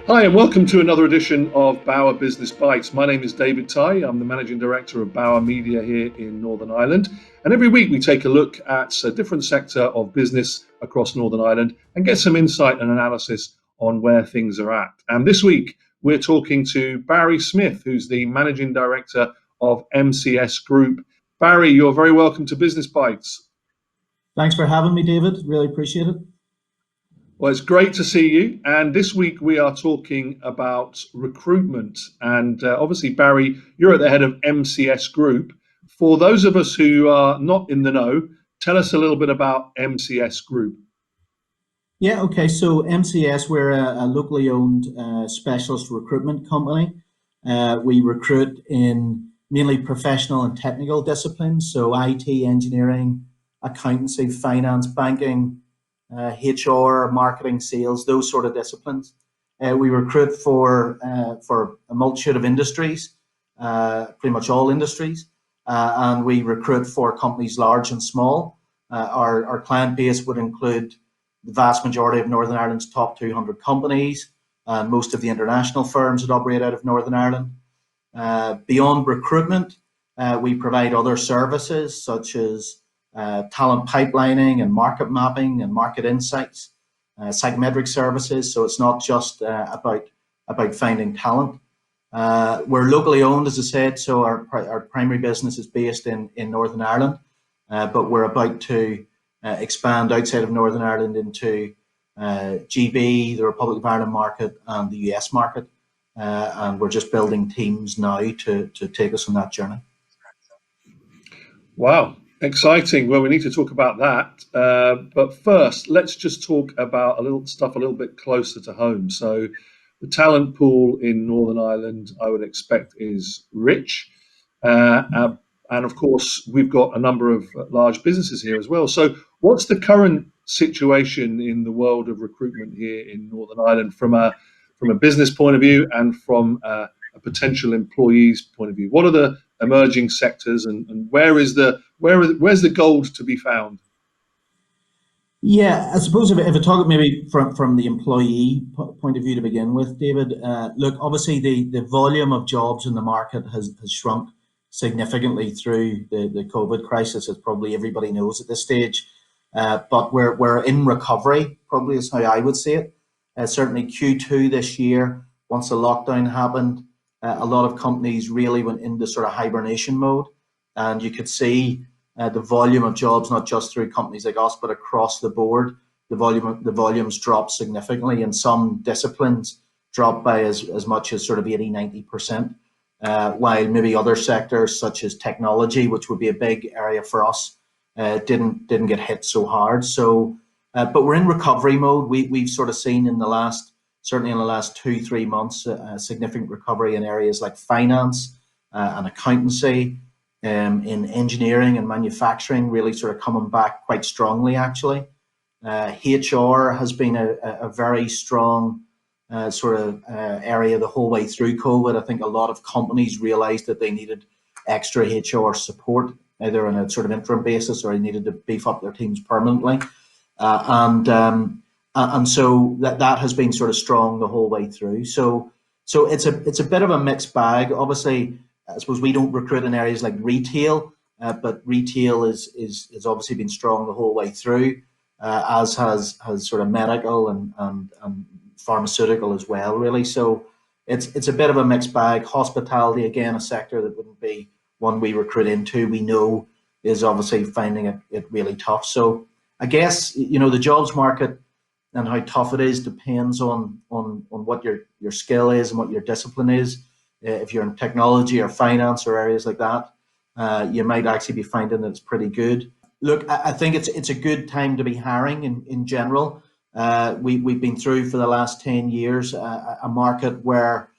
Hi, and welcome to another edition of Bauer Business Bites. My name is David Tighe. I'm the Managing Director of Bauer Media here in Northern Ireland. And every week we take a look at a different sector of business across Northern Ireland and get some insight and analysis on where things are at. And this week we're talking to Barry Smyth, who's the Managing Director of MCS Group. Barry, you're very welcome to Business Bites. Thanks for having me, David. Really appreciate it. Well, it's great to see you. And this week we are talking about recruitment. And obviously, Barry, you're at the head of MCS Group. For those of us who are not in the know, tell us a little bit about MCS Group. Yeah, okay. So MCS, we're a locally owned specialist recruitment company. We recruit in mainly professional and technical disciplines. So IT, engineering, accountancy, finance, banking, HR, marketing, sales, those sort of disciplines. We recruit for a multitude of industries, pretty much all industries, and we recruit for companies large and small. Our client base would include the vast majority of Northern Ireland's top 200 companies, and most of the international firms that operate out of Northern Ireland. Beyond recruitment, we provide other services such as talent pipelining and market mapping and market insights, psychometric services. So it's not just about finding talent. We're locally owned, as I said, so our primary business is based in Northern Ireland, but we're about to expand outside of Northern Ireland into GB, the Republic of Ireland market, and the US market. And we're just building teams now to take us on that journey. Wow. Exciting. Well, we need to talk about that. But first, let's just talk about a little bit closer to home. So the talent pool in Northern Ireland, I would expect, is rich. And of course, we've got a number of large businesses here as well. So what's the current situation in the world of recruitment here in Northern Ireland from a business point of view and from a potential employee's point of view? What are the emerging sectors and where's the gold to be found? Yeah, I suppose if I talk maybe from the employee point of view to begin with, David, look, obviously the volume of jobs in the market has shrunk significantly through the COVID crisis, as probably everybody knows at this stage. But we're in recovery, probably is how I would say it. Certainly Q2 this year, once the lockdown happened, a lot of companies really went into sort of hibernation mode, and you could see the volume of jobs, not just through companies like us, but across the board. The volumes dropped significantly, and some disciplines dropped by as much as sort of 80-90%, while maybe other sectors such as technology, which would be a big area for us, didn't get hit so hard. So, but we're in recovery mode. We've sort of seen certainly in the last 2-3 months, a significant recovery in areas like finance and accountancy, in engineering and manufacturing, really sort of coming back quite strongly, actually. HR has been a very strong area the whole way through COVID. I think a lot of companies realized that they needed extra HR support, either on a sort of interim basis or they needed to beef up their teams permanently. And so that has been sort of strong the whole way through. So it's a bit of a mixed bag. Obviously, I suppose we don't recruit in areas like retail, but retail is obviously been strong the whole way through, as has sort of medical and pharmaceutical as well, really. So it's a bit of a mixed bag. Hospitality, again, a sector that wouldn't be one we recruit into, we know is obviously finding it really tough. So I guess, the jobs market and how tough it is depends on what your skill is and what your discipline is. If you're in technology or finance or areas like that, you might actually be finding that it's pretty good. Look, I think it's a good time to be hiring in general. We've been through for the last 10 years a market where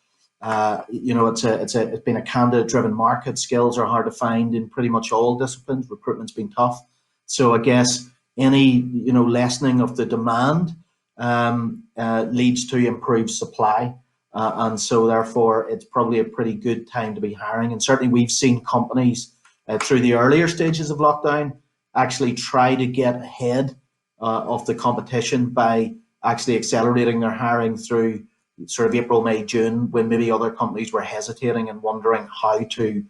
it's been a candidate-driven market. Skills are hard to find in pretty much all disciplines. Recruitment's been tough. So I guess any lessening of the demand leads to improved supply. And so therefore it's probably a pretty good time to be hiring. And certainly we've seen companies through the earlier stages of lockdown actually try to get ahead of the competition by actually accelerating their hiring through sort of April, May, June, when maybe other companies were hesitating and wondering how to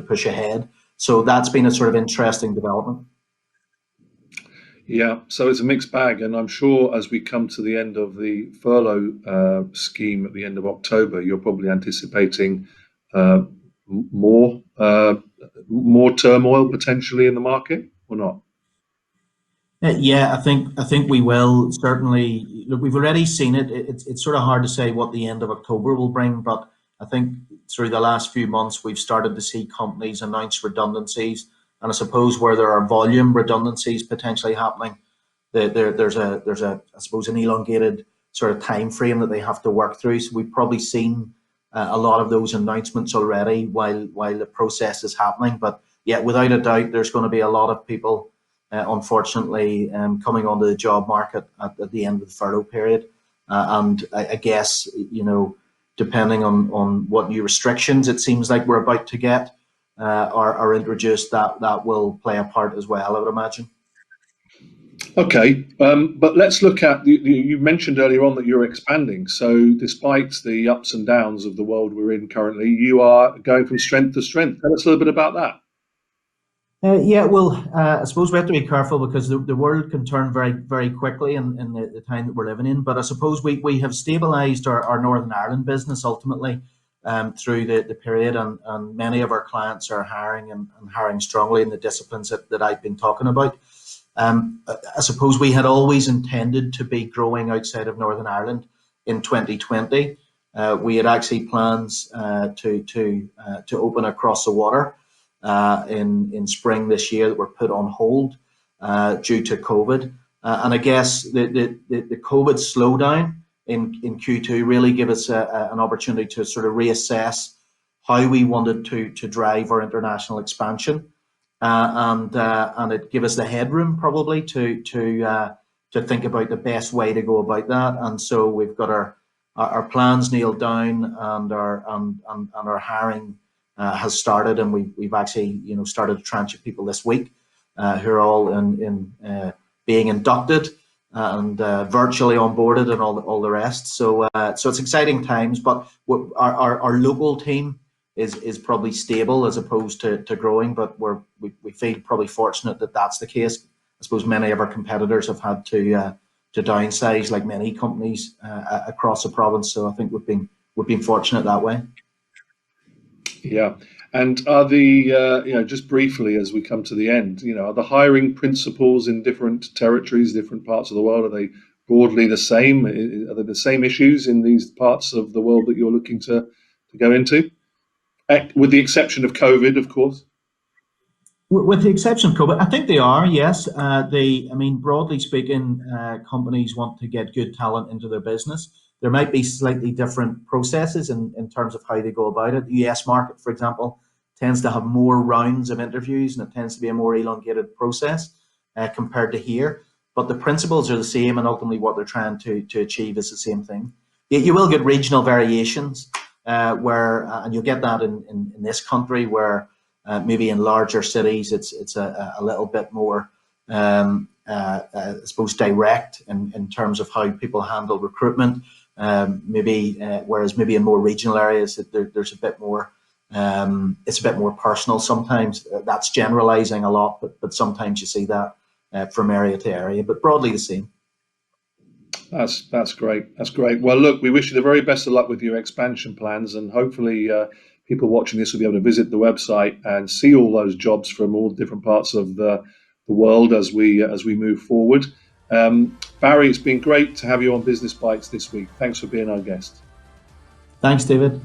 push ahead. So that's been a sort of interesting development. Yeah, so it's a mixed bag, and I'm sure as we come to the end of the furlough scheme at the end of October, you're probably anticipating uh, more more turmoil potentially in the market, or not? Yeah, I think we will certainly. Look, we've already seen it. It's sort of hard to say what the end of October will bring, but I think through the last few months we've started to see companies announce redundancies, and I suppose where there are volume redundancies potentially happening, there's a I suppose an elongated sort of time frame that they have to work through. So we've probably seen a lot of those announcements already while the process is happening. But yeah, without a doubt, there's going to be a lot of people, unfortunately, coming onto the job market at the end of the furlough period. And I guess, depending on what new restrictions it seems like we're about to get are introduced, that will play a part as well, I would imagine. Okay, but let's look at you mentioned earlier on that you're expanding. So despite the ups and downs of the world we're in currently, you are going from strength to strength. Tell us a little bit about that. Yeah, well, I suppose we have to be careful because the world can turn very, very quickly in the time that we're living in. But I suppose we have stabilised our Northern Ireland business ultimately through the period, and many of our clients are hiring and hiring strongly in the disciplines that I've been talking about. I suppose we had always intended to be growing outside of Northern Ireland in 2020. We had actually plans to open across the water in spring this year that were put on hold due to COVID. And I guess the COVID slowdown in Q2 really gave us an opportunity to sort of reassess how we wanted to drive our international expansion. And it gave us the headroom probably to think about the best way to go about that. And so we've got our plans nailed down, and our hiring has started, and we've actually started a tranche of people this week who are all in being inducted and virtually onboarded and all the rest. So it's exciting times, but our local team is probably stable as opposed to growing, but we feel probably fortunate that that's the case. I suppose many of our competitors have had to downsize, like many companies across the province. So I think we've been fortunate that way. Yeah, and are just briefly as we come to the end, are the hiring principles in different territories, different parts of the world, are they broadly the same? Are there the same issues in these parts of the world that you're looking to go into? With the exception of COVID, of course. With the exception of COVID, I think they are, yes. Broadly speaking, companies want to get good talent into their business. There might be slightly different processes in terms of how they go about it. The US market, for example, tends to have more rounds of interviews, and it tends to be a more elongated process compared to here. But the principles are the same, and ultimately what they're trying to achieve is the same thing. You will get regional variations and you'll get that in this country where maybe in larger cities it's a little bit more I suppose direct in terms of how people handle recruitment. Whereas maybe in more regional areas there's a bit more it's a bit more personal sometimes. That's generalizing a lot, but sometimes you see that from area to area, but broadly the same. That's great. That's great. Well, look, we wish you the very best of luck with your expansion plans, and hopefully people watching this will be able to visit the website and see all those jobs from all different parts of the world as we move forward. Barry, it's been great to have you on Business Bites this week. Thanks for being our guest. Thanks, David.